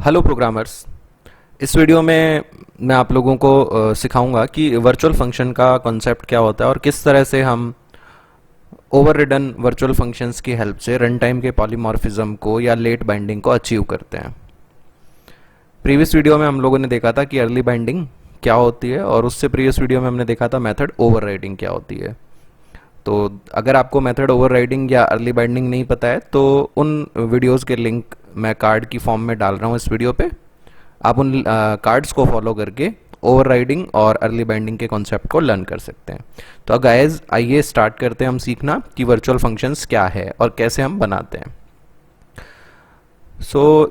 Hello programmers. इस video में मैं आप लोगों को सिखाऊंगा कि वर्चुअल फंक्शन का कॉन्सेप्ट क्या होता है और किस तरह से हम ओवररिडन वर्चुअल फंक्शंस की हेल्प से रन टाइम के पॉलीमॉर्फिज्म को या लेट बाइंडिंग को अचीव करते हैं। प्रीवियस वीडियो में हम लोगों ने देखा था कि अर्ली बाइंडिंग क्या होती है और उससे प्रीवियस वीडियो में हमने देखा था मेथड ओवरराइडिंग क्या होती है। तो अगर आपको मेथड ओवरराइडिंग या अर्ली बाइंडिंग नहीं पता है तो उन वीडियोस के लिंक मैं कार्ड की फॉर्म में डाल रहा हूँ इस वीडियो पे। आप उन कार्ड्स को फॉलो करके ओवरराइडिंग और अर्ली बाइंडिंग के कॉन्सेप्ट को लर्न कर सकते हैं। तो गाइस आइए स्टार्ट करते हैं हम सीखना कि वर्चुअल फंक्शंस क्या है और कैसे हम बनाते हैं।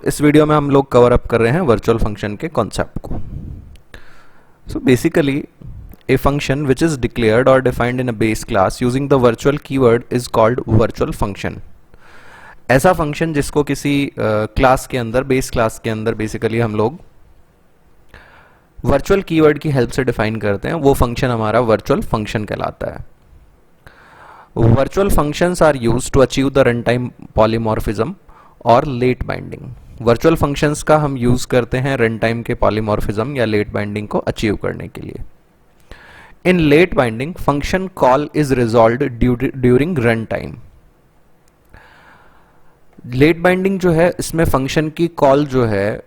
इस वीडियो में हम लोग कवर अप कर रहे हैं वर्चुअल फंक्शन के कॉन्सेप्ट को। Basically a function which is declared or defined in a base class using the virtual keyword is called virtual function। ऐसा फंक्शन जिसको किसी क्लास के अंदर, बेस क्लास के अंदर बेसिकली हम लोग वर्चुअल कीवर्ड की हेल्प से डिफाइन करते हैं, वो फंक्शन हमारा वर्चुअल फंक्शन कहलाता है। Virtual functions are used to achieve the run time polymorphism और लेट बाइंडिंग। वर्चुअल फंक्शंस का हम यूज करते हैं रन टाइम के पॉलीमॉर्फिज्म या लेट बाइंडिंग को अचीव करने के लिए। In late binding, function call is resolved during run time। Late binding जो है इसमें फंक्शन की कॉल जो है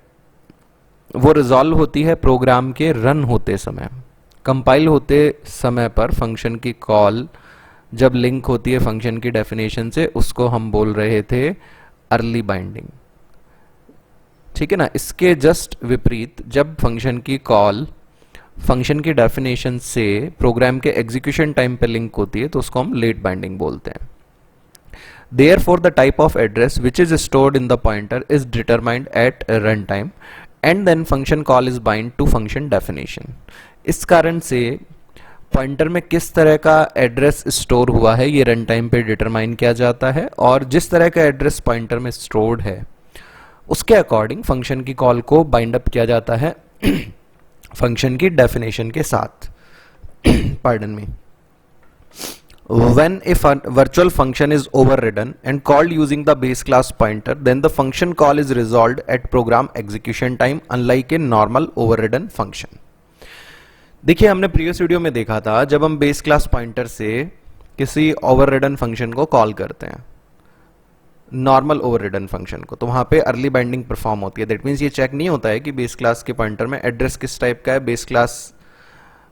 वो रिजॉल्व होती है प्रोग्राम के रन होते समय। कंपाइल होते समय पर फंक्शन की कॉल जब लिंक होती है फंक्शन की डेफिनेशन से, उसको हम बोल रहे थे अर्ली बाइंडिंग। ठीक है ना। इसके जस्ट विपरीत जब फंक्शन की कॉल फंक्शन की डेफिनेशन से प्रोग्राम के एग्जीक्यूशन टाइम पे लिंक होती है तो उसको हम लेट बाइंडिंग बोलते हैं। Therefore, the type of address which is stored in the pointer is determined at runtime and then function call is bind to function definition। इस कारण से पॉइंटर में किस तरह का एड्रेस स्टोर हुआ है ये रन टाइम पे डिटरमाइन किया जाता है और जिस तरह का एड्रेस पॉइंटर में स्टोर्ड है उसके अकॉर्डिंग फंक्शन की कॉल को बाइंड अप किया जाता है फंक्शन की डेफिनेशन के साथ। Pardon me. When a virtual function is overridden and called using the base class pointer, then the function call is resolved at program execution time, unlike a normal overridden function। देखिए हमने previous video में देखा था जब हम base class pointer से किसी ओवररिडन function को कॉल करते हैं, नॉर्मल ओवररिडन फंक्शन को, तो वहां पे अर्ली बाइंडिंग परफॉर्म होती है। दैट मीन्स ये चेक नहीं होता है कि बेस क्लास के पॉइंटर में एड्रेस किस टाइप का है। बेस क्लास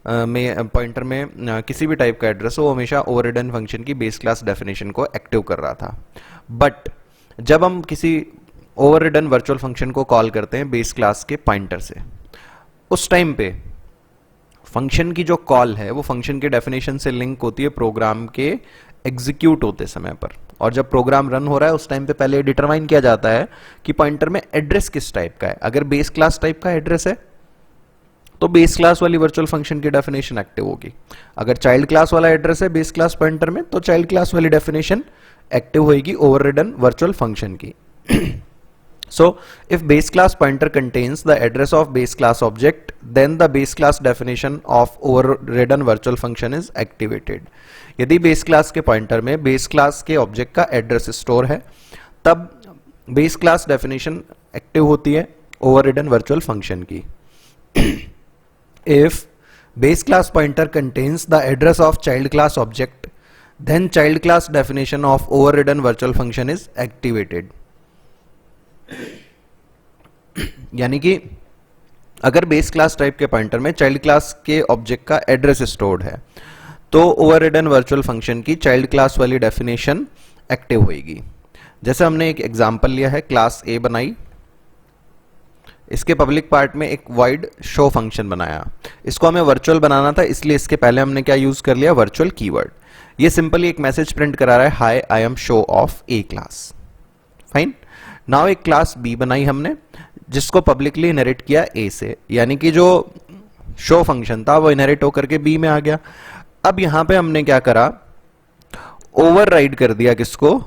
में पॉइंटर में किसी भी टाइप का एड्रेस हो, वो हमेशा ओवररिडन फंक्शन की बेस क्लास डेफिनेशन को एक्टिव कर रहा था। बट जब हम किसी ओवररिडन वर्चुअल फंक्शन को कॉल करते हैं बेस क्लास के पॉइंटर से, उस टाइम पे फंक्शन की जो कॉल है वो फंक्शन के डेफिनेशन से लिंक होती है प्रोग्राम के एग्जीक्यूट होते समय पर। और जब प्रोग्राम रन हो रहा है उस टाइम पे पहले डिटरमाइन किया जाता है कि पॉइंटर में एड्रेस किस टाइप का है। अगर बेस क्लास टाइप का एड्रेस है तो बेस क्लास वाली वर्चुअल फंक्शन की डेफिनेशन एक्टिव होगी। अगर चाइल्ड क्लास वाला एड्रेस है बेस क्लास पॉइंटर में तो चाइल्ड क्लास वाली डेफिनेशन एक्टिव होगी ओवररिडन वर्चुअल फंक्शन की। So if base class pointer contains the address of base class object, then the base class definition of overridden virtual function is activated। यदि base class के pointer में base class के object का address store है तब base class definition active होती है ओवररिडन virtual function की। If base class pointer contains the address of child class object, then child class definition of overridden virtual function is activated। यानी कि अगर बेस क्लास टाइप के pointer में child class के object का एड्रेस स्टोर्ड है तो ओवररिडन वर्चुअल फंक्शन की चाइल्ड क्लास वाली डेफिनेशन एक्टिव होगी। जैसे हमने एक एग्जांपल लिया है, क्लास ए बनाई, इसके पब्लिक पार्ट में एक वॉइड शो फंक्शन बनाया। इसको हमें वर्चुअल बनाना था इसलिए इसके पहले हमने क्या यूज कर लिया, वर्चुअल कीवर्ड। ये सिंपली एक मैसेज प्रिंट करा रहा है, hi I am show of A class. Fine. Now एक क्लास बी बनाई हमने जिसको पब्लिकली इनहेरिट किया ए से, यानी कि जो शो फंक्शन था वो इनहेरिट होकर के बी में आ गया। अब यहां पे हमने क्या करा, ओवरराइड कर दिया किसको,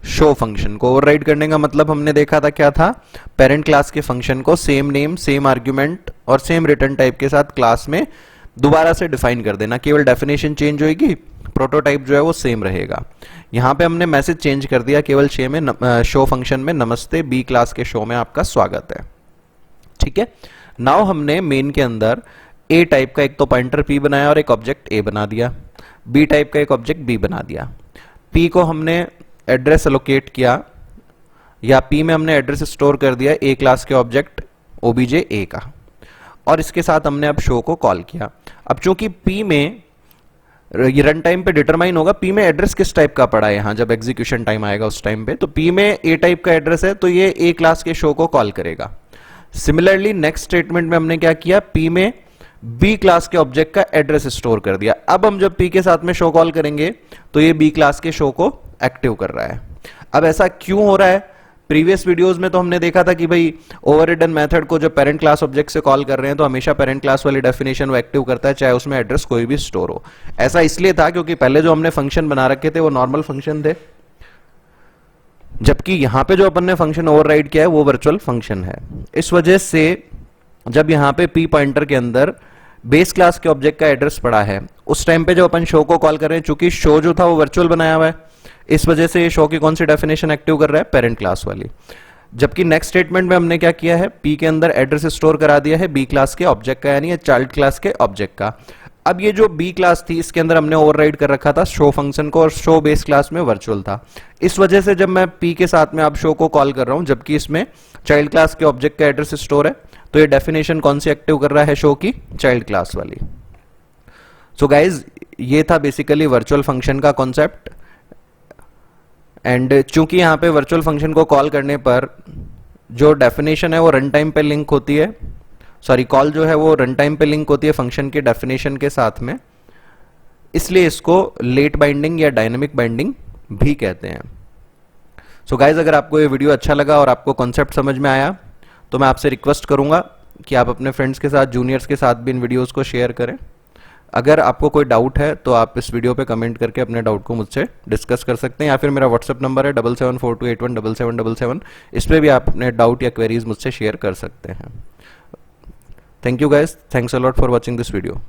शो फंक्शन को। ओवरराइड करने का मतलब हमने देखा था क्या था, पेरेंट क्लास के फंक्शन को सेम नेम, सेम आर्ग्यूमेंट और सेम रिटर्न टाइप के साथ क्लास में दोबारा से डिफाइन कर देना। केवल डेफिनेशन चेंज होगी, प्रोटोटाइप जो है वो सेम रहेगा। यहाँ पे हमने मैसेज चेंज कर दिया केवल शो फंक्शन में, नमस्ते बी क्लास के शो में आपका स्वागत है। ठीक है, नाउ हमने मेन के अंदर ए टाइप का एक तो पॉइंटर पी बनाया और एक ऑब्जेक्ट ए बना दिया, बी टाइप का एक ऑब्जेक्ट बी बना दिया। पी को हमने एड्रेस एलोकेट किया, या पी में हमने एड्रेस स्टोर कर दिया ए क्लास के ऑब्जेक्ट ओबीजे ए का, और इसके साथ हमने अब शो को कॉल किया। अब चूंकि पी में रन टाइम पे डिटरमाइन होगा पी में एड्रेस किस टाइप का पड़ा है, यहां जब एग्जीक्यूशन टाइम आएगा उस टाइम पे, तो पी में ए टाइप का एड्रेस है तो ये ए क्लास के शो को कॉल करेगा। सिमिलरली नेक्स्ट स्टेटमेंट में हमने क्या किया, पी में बी क्लास के ऑब्जेक्ट का एड्रेस स्टोर कर दिया। अब हम जब पी के साथ में शो कॉल करेंगे तो ये बी क्लास के शो को एक्टिव कर रहा है। अब ऐसा क्यों हो रहा है, प्रीवियस वीडियोस में तो हमने देखा था कि भाई ओवररिडन मेथड को जब पेरेंट क्लास ऑब्जेक्ट से कॉल कर रहे हैं तो हमेशा पेरेंट क्लास वाली डेफिनेशन वो एक्टिव करता है, चाहे उसमें एड्रेस कोई भी स्टोर हो। ऐसा इसलिए था क्योंकि पहले जो हमने फंक्शन बना रखे थे वो नॉर्मल फंक्शन थे, जबकि यहां पे जो अपन ने फंक्शन ओवरराइड किया है वो वर्चुअल फंक्शन है। इस वजह से जब यहां पे पी पॉइंटर के अंदर बेस क्लास के ऑब्जेक्ट का एड्रेस पड़ा है, उस टाइम पे जो अपन शो को कॉल कर रहे हैं, चूंकि शो जो था वो वर्चुअल बनाया हुआ है, इस वजह से ये शो की कौन सी डेफिनेशन एक्टिव कर रहा है, पेरेंट क्लास वाली। जबकि नेक्स्ट स्टेटमेंट में हमने क्या किया है, पी के अंदर एड्रेस स्टोर करा दिया है बी क्लास के ऑब्जेक्ट का, यानी चाइल्ड क्लास के ऑब्जेक्ट का। अब ये जो बी क्लास थी इसके अंदर हमने ओवरराइड कर रखा था शो फंक्शन को, और शो बेस क्लास में वर्चुअल था। इस वजह से जब मैं पी के साथ में अब शो को कॉल कर रहा हूं, जबकि इसमें चाइल्ड क्लास के ऑब्जेक्ट का एड्रेस स्टोर है, तो ये डेफिनेशन कौन सी एक्टिव कर रहा है, शो की चाइल्ड क्लास वाली। सो गाइज ये था बेसिकली वर्चुअल फंक्शन का कॉन्सेप्ट। एंड चूंकि यहां पे वर्चुअल फंक्शन को कॉल करने पर जो डेफिनेशन है वो रन टाइम पे लिंक होती है, सॉरी कॉल जो है वो रन टाइम पे लिंक होती है फंक्शन के डेफिनेशन के साथ में, इसलिए इसको लेट बाइंडिंग या डायनेमिक बाइंडिंग भी कहते हैं। सो गाइज अगर आपको ये वीडियो अच्छा लगा और आपको कॉन्सेप्ट समझ में आया तो मैं आपसे रिक्वेस्ट करूंगा कि आप अपने फ्रेंड्स के साथ, जूनियर्स के साथ भी इन वीडियोस को शेयर करें। अगर आपको कोई डाउट है तो आप इस वीडियो पे कमेंट करके अपने डाउट को मुझसे डिस्कस कर सकते हैं, या फिर मेरा व्हाट्सएप नंबर है 7742817777, इस पर भी आप अपने डाउट या क्वेरीज मुझसे शेयर कर सकते हैं। Thank you guys, thanks a lot for watching this video.